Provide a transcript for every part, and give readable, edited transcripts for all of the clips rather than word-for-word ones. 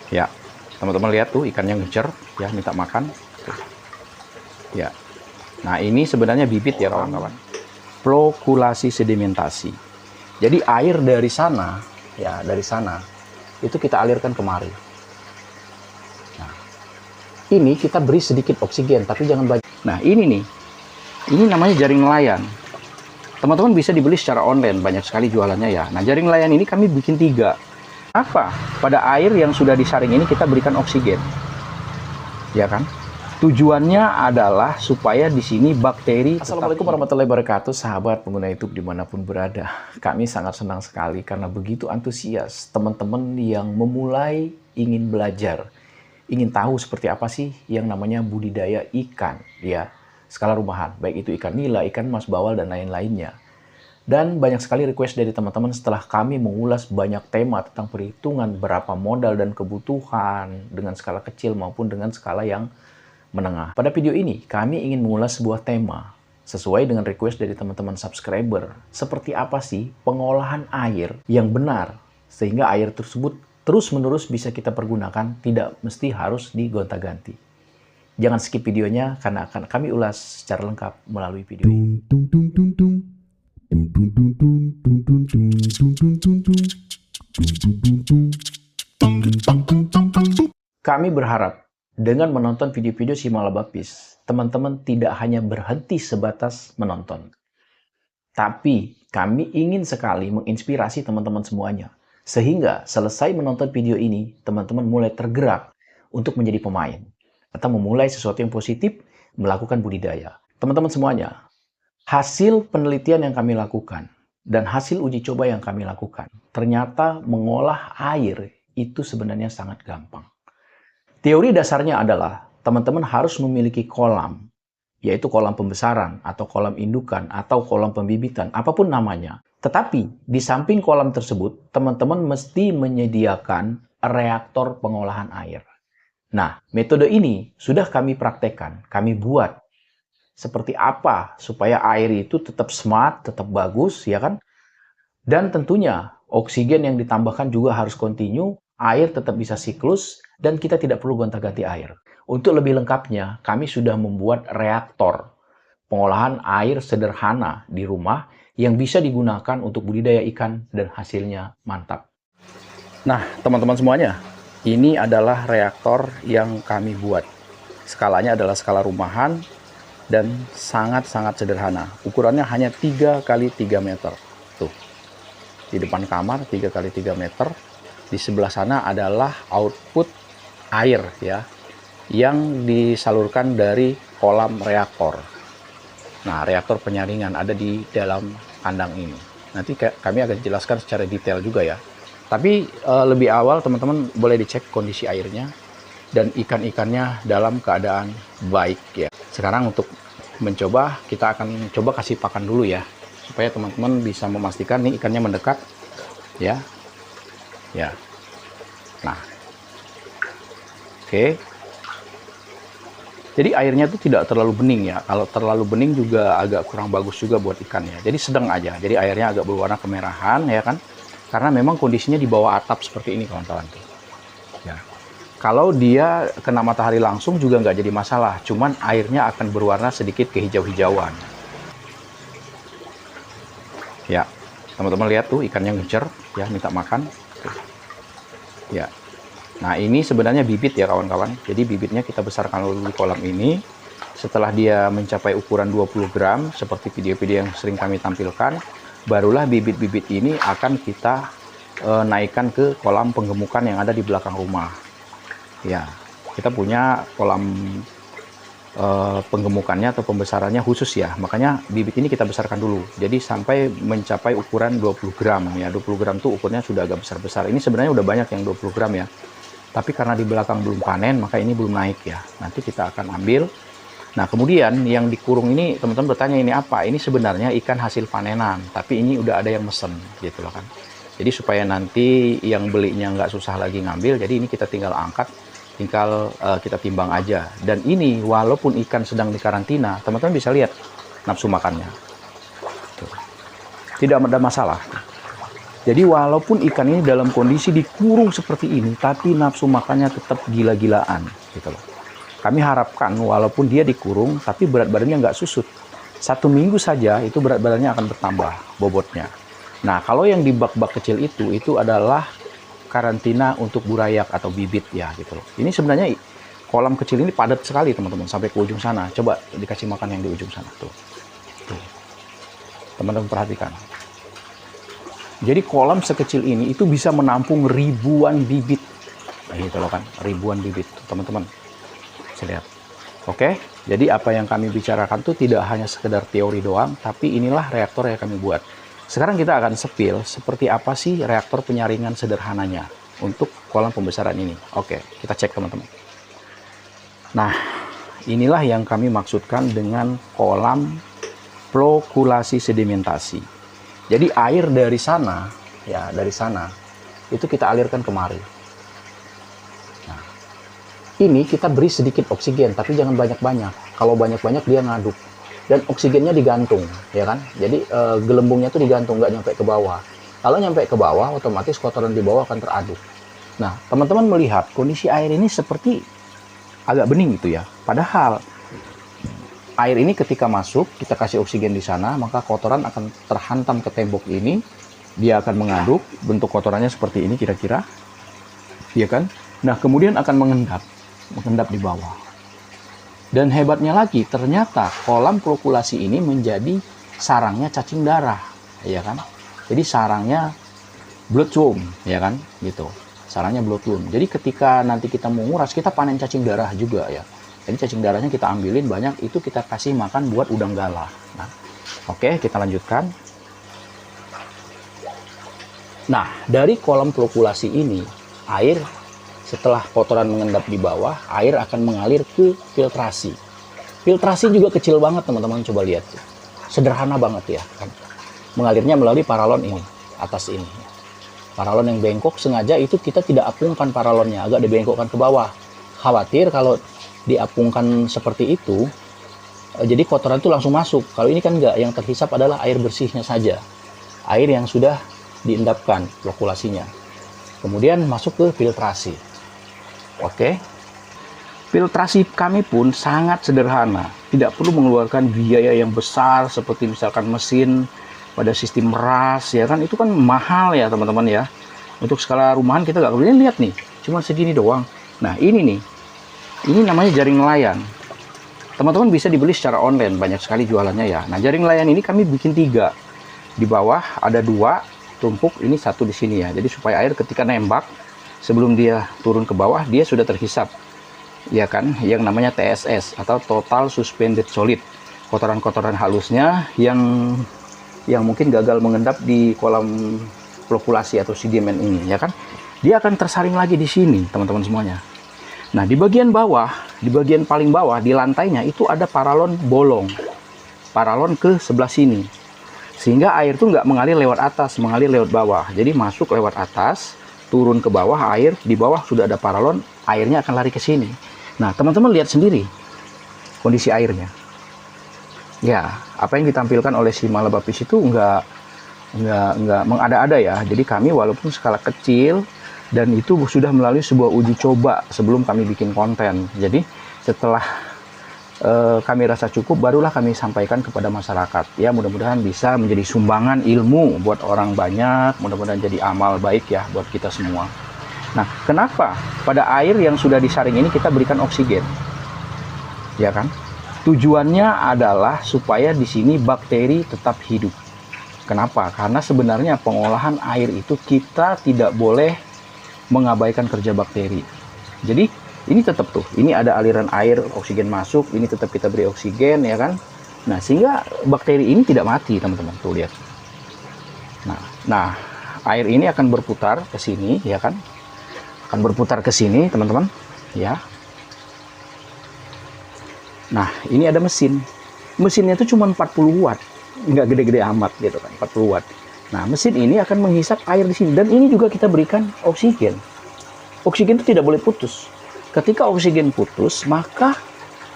Ya, teman-teman lihat tuh ikannya ngejar ya, minta makan. Tuh. Ya. Nah, ini sebenarnya bibit ya kawan-kawan. Flokulasi sedimentasi. Jadi air dari sana, ya dari sana, itu kita alirkan kemari. Nah, ini kita beri sedikit oksigen, tapi jangan banyak. Nah, ini nih, ini namanya jaring nelayan. Teman-teman bisa dibeli secara online, banyak sekali jualannya ya. Nah, jaring nelayan ini kami bikin 3. Apa? Pada air yang sudah disaring ini kita berikan oksigen. Ya kan? Tujuannya adalah supaya di sini bakteri. Assalamualaikum warahmatullahi wabarakatuh, sahabat pengguna YouTube dimanapun berada. Kami sangat senang sekali karena begitu antusias teman-teman yang memulai ingin belajar, ingin tahu seperti apa sih yang namanya budidaya ikan, ya skala rumahan, baik itu ikan nila, ikan mas bawal dan lain-lainnya. Dan banyak sekali request dari teman-teman setelah kami mengulas banyak tema tentang perhitungan berapa modal dan kebutuhan dengan skala kecil maupun dengan skala yang menengah. Pada video ini, kami ingin mengulas sebuah tema sesuai dengan request dari teman-teman subscriber. Seperti apa sih pengolahan air yang benar sehingga air tersebut terus-menerus bisa kita pergunakan, tidak mesti harus digonta-ganti. Jangan skip videonya karena akan kami ulas secara lengkap melalui video ini. Kami berharap dengan menonton video-video si Malabapis, teman-teman tidak hanya berhenti sebatas menonton. Tapi kami ingin sekali menginspirasi teman-teman semuanya. Sehingga selesai menonton video ini, teman-teman mulai tergerak untuk menjadi pemain. Atau memulai sesuatu yang positif, melakukan budidaya. Teman-teman semuanya, hasil penelitian yang kami lakukan dan hasil uji coba yang kami lakukan, ternyata mengolah air itu sebenarnya sangat gampang. Teori dasarnya adalah teman-teman harus memiliki kolam, yaitu kolam pembesaran atau kolam indukan atau kolam pembibitan, apapun namanya. Tetapi di samping kolam tersebut, teman-teman mesti menyediakan reaktor pengolahan air. Nah, metode ini sudah kami praktekkan, kami buat. Seperti apa supaya air itu tetap smart, tetap bagus, ya kan? Dan tentunya oksigen yang ditambahkan juga harus kontinu, air tetap bisa siklus, dan kita tidak perlu gonta-ganti air. Untuk lebih lengkapnya, kami sudah membuat reaktor pengolahan air sederhana di rumah yang bisa digunakan untuk budidaya ikan dan hasilnya mantap. Nah, teman-teman semuanya, ini adalah reaktor yang kami buat. Skalanya adalah skala rumahan, dan sangat-sangat sederhana. Ukurannya hanya 3 x 3 meter. Tuh. Di depan kamar 3 x 3 meter. Di sebelah sana adalah output air ya yang disalurkan dari kolam reaktor. Nah, reaktor penyaringan ada di dalam kandang ini. Nanti kami akan jelaskan secara detail juga ya. Tapi lebih awal teman-teman boleh dicek kondisi airnya dan ikan-ikannya dalam keadaan baik ya. Sekarang untuk mencoba, kita akan coba kasih pakan dulu ya, supaya teman-teman bisa memastikan nih ikannya mendekat ya. Ya. Nah. Oke. Jadi airnya itu tidak terlalu bening ya. Kalau terlalu bening juga agak kurang bagus juga buat ikannya. Jadi sedang aja. Jadi airnya agak berwarna kemerahan ya kan. Karena memang kondisinya di bawah atap seperti ini kawan-kawan tuh. Ya. Kalau dia kena matahari langsung juga nggak jadi masalah, cuman airnya akan berwarna sedikit kehijau-hijauan. Ya, teman-teman lihat tuh ikannya ngejar, ya minta makan. Ya, nah ini sebenarnya bibit ya kawan-kawan. Jadi bibitnya kita besarkan dulu di kolam ini. Setelah dia mencapai ukuran 20 gram, seperti video-video yang sering kami tampilkan, barulah bibit-bibit ini akan kita naikkan ke kolam penggemukan yang ada di belakang rumah. Ya, kita punya kolam penggemukannya atau pembesarannya khusus ya. Makanya bibit ini kita besarkan dulu. Jadi sampai mencapai ukuran 20 gram ya. 20 gram tuh ukurnya sudah agak besar-besar. Ini sebenarnya udah banyak yang 20 gram ya. Tapi karena di belakang belum panen, maka ini belum naik ya. Nanti kita akan ambil. Nah, kemudian yang dikurung ini teman-teman bertanya ini apa? Ini sebenarnya ikan hasil panenan. Tapi ini udah ada yang mesen gitu loh kan. Jadi supaya nanti yang belinya nggak susah lagi ngambil. Jadi ini kita tinggal angkat. Tinggal kita timbang aja. Dan ini walaupun ikan sedang di karantina, teman-teman bisa lihat nafsu makannya. Tuh. Tidak ada masalah. Jadi walaupun ikan ini dalam kondisi dikurung seperti ini, tapi nafsu makannya tetap gila-gilaan, gitu loh. Kami harapkan walaupun dia dikurung, tapi berat badannya nggak susut. 1 minggu saja itu berat badannya akan bertambah bobotnya. Nah, kalau yang di bak-bak kecil itu adalah karantina untuk burayak atau bibit ya, gitu loh. Ini sebenarnya kolam kecil ini padat sekali teman-teman, sampai ke ujung sana. Coba dikasih makan yang di ujung sana tuh. Tuh. Teman-teman perhatikan. Jadi kolam sekecil ini itu bisa menampung ribuan bibit. Nah, gitu loh kan, ribuan bibit, teman-teman. Saya lihat. Oke, jadi apa yang kami bicarakan tuh tidak hanya sekedar teori doang, tapi inilah reaktor yang kami buat. Sekarang kita akan sepil seperti apa sih reaktor penyaringan sederhananya untuk kolam pembesaran ini. Oke, kita cek teman-teman. Nah, inilah yang kami maksudkan dengan kolam flokulasi sedimentasi. Jadi air dari sana, ya dari sana, itu kita alirkan kemari. Nah, ini kita beri sedikit oksigen, tapi jangan banyak-banyak. Kalau banyak-banyak dia ngaduk. Dan oksigennya digantung, ya kan? Jadi gelembungnya tuh digantung, nggak nyampe ke bawah. Kalau nyampe ke bawah, otomatis kotoran di bawah akan teraduk. Nah, teman-teman melihat kondisi air ini seperti agak bening gitu ya. Padahal air ini ketika masuk, kita kasih oksigen di sana, maka kotoran akan terhantam ke tembok ini. Dia akan mengaduk, bentuk kotorannya seperti ini kira-kira. Ya kan? Nah, kemudian akan mengendap di bawah. Dan hebatnya lagi, ternyata kolam flokulasi ini menjadi sarangnya cacing darah, ya kan? Jadi sarangnya bloodworm, ya kan? Gitu. Sarangnya bloodworm. Jadi ketika nanti kita mau nguras, kita panen cacing darah juga ya. Jadi cacing darahnya kita ambilin banyak, itu kita kasih makan buat udang galah. Nah, oke, kita lanjutkan. Nah, dari kolam flokulasi ini, air setelah kotoran mengendap di bawah, air akan mengalir ke filtrasi. Filtrasi juga kecil banget teman-teman, coba lihat. Sederhana banget ya kan. Mengalirnya melalui paralon ini, atas ini. Paralon yang bengkok sengaja itu kita tidak apungkan paralonnya, agak dibengkokkan ke bawah. Khawatir kalau diapungkan seperti itu, jadi kotoran itu langsung masuk. Kalau ini kan enggak, yang terhisap adalah air bersihnya saja. Air yang sudah diendapkan flokulasinya. Kemudian masuk ke filtrasi. Oke. Filtrasi kami pun sangat sederhana. Tidak perlu mengeluarkan biaya yang besar seperti misalkan mesin pada sistem meras, ya kan, itu kan mahal ya teman-teman ya. Untuk skala rumahan kita nggak boleh lihat nih, cuma segini doang. Nah ini nih, ini namanya jaring nelayan. Teman-teman bisa dibeli secara online, banyak sekali jualannya ya. Nah jaring nelayan ini kami bikin 3. Di bawah ada 2 tumpuk, ini 1 di sini ya. Jadi supaya air ketika nembak, sebelum dia turun ke bawah, dia sudah terhisap, ya kan, yang namanya TSS atau Total Suspended Solid. Kotoran-kotoran halusnya yang mungkin gagal mengendap di kolam flokulasi atau sedimen ini, ya kan, dia akan tersaring lagi di sini teman-teman semuanya. Nah di bagian bawah, di bagian paling bawah di lantainya itu ada paralon bolong, paralon ke sebelah sini, sehingga air tuh nggak mengalir lewat atas, mengalir lewat bawah. Jadi masuk lewat atas, turun ke bawah, air di bawah sudah ada paralon, airnya akan lari ke sini. Nah teman-teman lihat sendiri kondisi airnya. Ya, apa yang ditampilkan oleh si Malabapis itu nggak mengada-ada ya. Jadi kami walaupun skala kecil dan itu sudah melalui sebuah uji coba sebelum kami bikin konten. Jadi setelah kami rasa cukup, barulah kami sampaikan kepada masyarakat. Ya mudah-mudahan bisa menjadi sumbangan ilmu buat orang banyak, mudah-mudahan jadi amal baik ya buat kita semua. Nah, kenapa pada air yang sudah disaring ini kita berikan oksigen? Ya kan? Tujuannya adalah supaya di sini bakteri tetap hidup. Kenapa? Karena sebenarnya pengolahan air itu kita tidak boleh mengabaikan kerja bakteri. Jadi ini tetap tuh, ini ada aliran air, oksigen masuk, ini tetap kita beri oksigen, ya kan? Nah, sehingga bakteri ini tidak mati, teman-teman. Tuh lihat. Nah, air ini akan berputar ke sini, ya kan? Akan berputar ke sini, teman-teman, ya. Nah, ini ada mesin. Mesinnya itu cuma 40 watt. Nggak gede-gede amat gitu kan, 40 watt. Nah, mesin ini akan menghisap air di sini. Dan ini juga kita berikan oksigen. Oksigen itu tidak boleh putus. Ketika oksigen putus, maka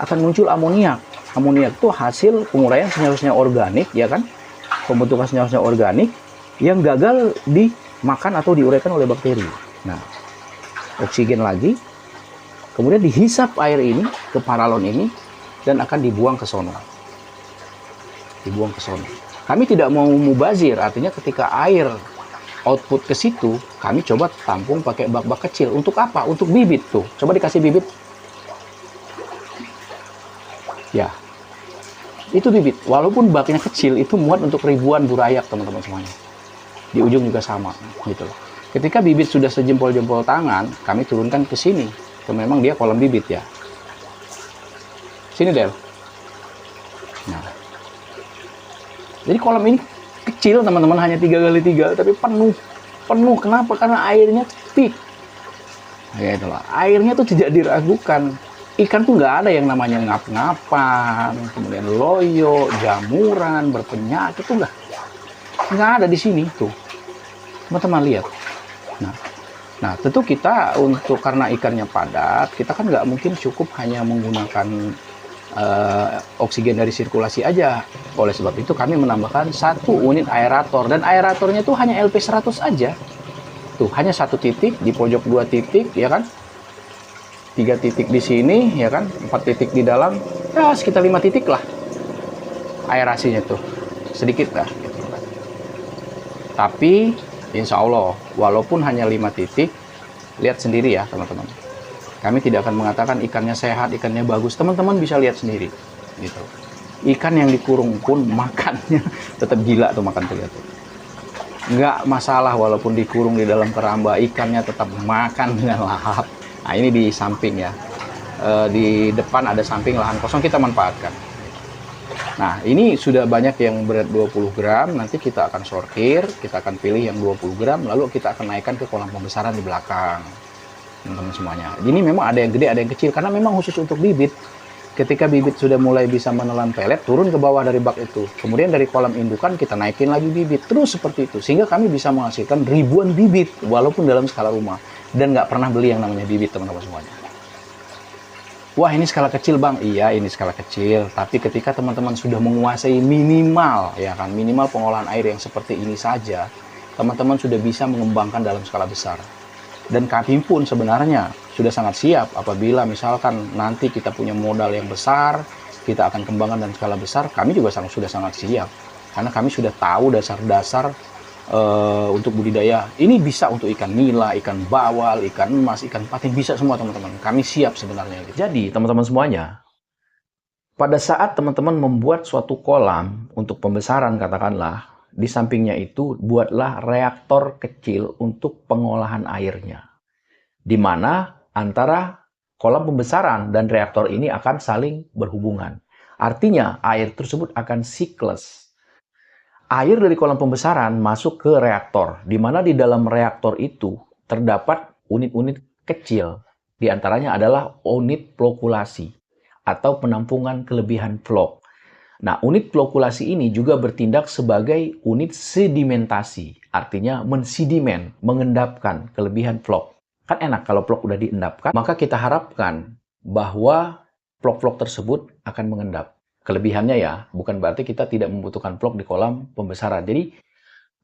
akan muncul amoniak. Amoniak itu hasil penguraian senyawa-senyawa organik, ya kan? Pembentukan senyawa-senyawa organik yang gagal dimakan atau diuraikan oleh bakteri. Nah, oksigen lagi, kemudian dihisap air ini ke paralon ini dan akan dibuang ke sono. Dibuang ke sono. Kami tidak mau mubazir, artinya ketika air output ke situ, kami coba tampung pakai bak-bak kecil. Untuk apa? Untuk bibit tuh. Coba dikasih bibit. Ya, itu bibit. Walaupun baknya kecil, itu muat untuk ribuan burayak, teman-teman semuanya. Di ujung juga sama, gitu loh. Ketika bibit sudah sejempol-jempol tangan, kami turunkan ke sini. Memang dia kolam bibit ya. Sini, Del. Nah, jadi kolam ini kecil, teman-teman, hanya 3x3, tapi penuh. Kenapa? Karena airnya peak. Ya itulah. Airnya tuh tidak diragukan. Ikan tuh nggak ada yang namanya ngap-ngapan, kemudian loyo, jamuran, berpenyakit, tuh nggak ada di sini tuh. Teman-teman lihat. Nah, tentu kita karena ikannya padat, kita kan nggak mungkin cukup hanya menggunakan oksigen dari sirkulasi aja. Oleh sebab itu kami menambahkan 1 unit aerator, dan aeratornya tuh hanya LP100 aja. Tuh, hanya 1 titik di pojok, 2 titik, ya kan? 3 titik di sini, ya kan? 4 titik di dalam, ya sekitar 5 titik lah aerasinya tuh, sedikit lah. Gitu. Tapi insya Allah, walaupun hanya 5 titik, lihat sendiri ya teman-teman. Kami tidak akan mengatakan ikannya sehat, ikannya bagus. Teman-teman bisa lihat sendiri. Gitu. Ikan yang dikurung pun makannya tetap gila tuh, makan tuh, lihat tuh. Nggak masalah walaupun dikurung di dalam keramba, ikannya tetap makan dengan lahap. Nah, ini di samping ya. Di depan ada samping lahan kosong, kita manfaatkan. Nah, ini sudah banyak yang berat 20 gram, nanti kita akan sortir, kita akan pilih yang 20 gram, lalu kita akan naikkan ke kolam pembesaran di belakang. Teman-teman semuanya. Ini memang ada yang gede, ada yang kecil, karena memang khusus untuk bibit. Ketika bibit sudah mulai bisa menelan pelet, turun ke bawah dari bak itu. Kemudian dari kolam indukan kita naikin lagi bibit, terus seperti itu. Sehingga kami bisa menghasilkan ribuan bibit, walaupun dalam skala rumah. Dan nggak pernah beli yang namanya bibit, teman-teman semuanya. Wah, ini skala kecil, Bang. Iya, ini skala kecil. Tapi ketika teman-teman sudah menguasai minimal, ya kan, minimal pengolahan air yang seperti ini saja, teman-teman sudah bisa mengembangkan dalam skala besar. Dan kami pun sebenarnya sudah sangat siap apabila misalkan nanti kita punya modal yang besar, kita akan kembangkan dalam skala besar, kami juga sudah sangat siap. Karena kami sudah tahu dasar-dasar untuk budidaya. Ini bisa untuk ikan nila, ikan bawal, ikan emas, ikan patin, bisa semua teman-teman. Kami siap sebenarnya. Jadi teman-teman semuanya, pada saat teman-teman membuat suatu kolam untuk pembesaran katakanlah, di sampingnya itu buatlah reaktor kecil untuk pengolahan airnya. Di mana antara kolam pembesaran dan reaktor ini akan saling berhubungan. Artinya air tersebut akan siklus. Air dari kolam pembesaran masuk ke reaktor, di mana di dalam reaktor itu terdapat unit-unit kecil. Di antaranya adalah unit flokulasi atau penampungan kelebihan flok. Nah, unit flokulasi ini juga bertindak sebagai unit sedimentasi, artinya mensedimen, mengendapkan kelebihan flok. Kan enak kalau flok udah diendapkan, maka kita harapkan bahwa flok-flok tersebut akan mengendap. Kelebihannya ya, bukan berarti kita tidak membutuhkan flok di kolam pembesaran. Jadi,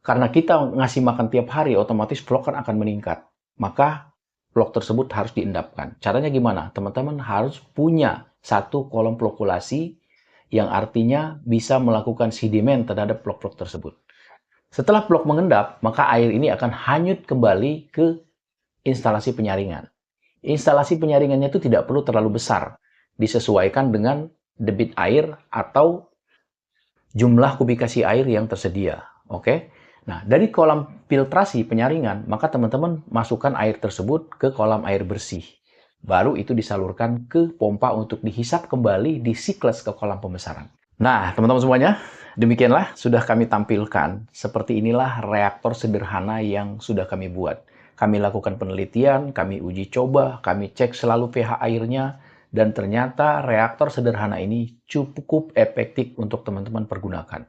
karena kita ngasih makan tiap hari, otomatis flok kan akan meningkat. Maka, flok tersebut harus diendapkan. Caranya gimana? Teman-teman harus punya satu kolom flokulasi yang artinya bisa melakukan sedimen terhadap flok-flok tersebut. Setelah flok mengendap, maka air ini akan hanyut kembali ke instalasi penyaringan. Instalasi penyaringannya itu tidak perlu terlalu besar, disesuaikan dengan debit air atau jumlah kubikasi air yang tersedia. Oke? Nah, dari kolam filtrasi penyaringan, maka teman-teman masukkan air tersebut ke kolam air bersih. Baru itu disalurkan ke pompa untuk dihisap kembali di siklus ke kolam pembesaran. Nah, teman-teman semuanya, demikianlah sudah kami tampilkan. Seperti inilah reaktor sederhana yang sudah kami buat. Kami lakukan penelitian, kami uji coba, kami cek selalu pH airnya, dan ternyata reaktor sederhana ini cukup efektif untuk teman-teman pergunakan.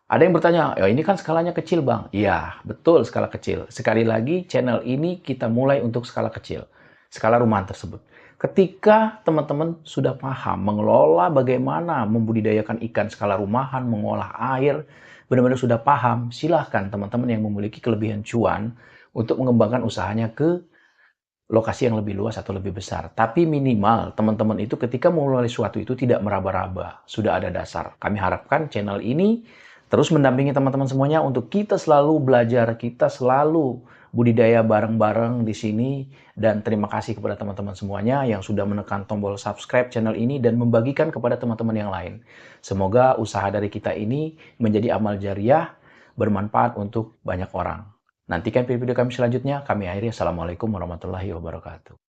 Ada yang bertanya, ya ini kan skalanya kecil, Bang. Iya, betul skala kecil. Sekali lagi, channel ini kita mulai untuk skala kecil. Skala rumahan tersebut. Ketika teman-teman sudah paham mengelola bagaimana membudidayakan ikan skala rumahan, mengolah air, benar-benar sudah paham, silahkan teman-teman yang memiliki kelebihan cuan untuk mengembangkan usahanya ke lokasi yang lebih luas atau lebih besar. Tapi minimal teman-teman itu ketika memulai sesuatu itu tidak meraba-raba, sudah ada dasar. Kami harapkan channel ini terus mendampingi teman-teman semuanya untuk kita selalu belajar, kita selalu budidaya bareng-bareng di sini. Dan terima kasih kepada teman-teman semuanya yang sudah menekan tombol subscribe channel ini dan membagikan kepada teman-teman yang lain. Semoga usaha dari kita ini menjadi amal jariah, bermanfaat untuk banyak orang. Nantikan video-video kami selanjutnya. Kami akhiri. Assalamualaikum warahmatullahi wabarakatuh.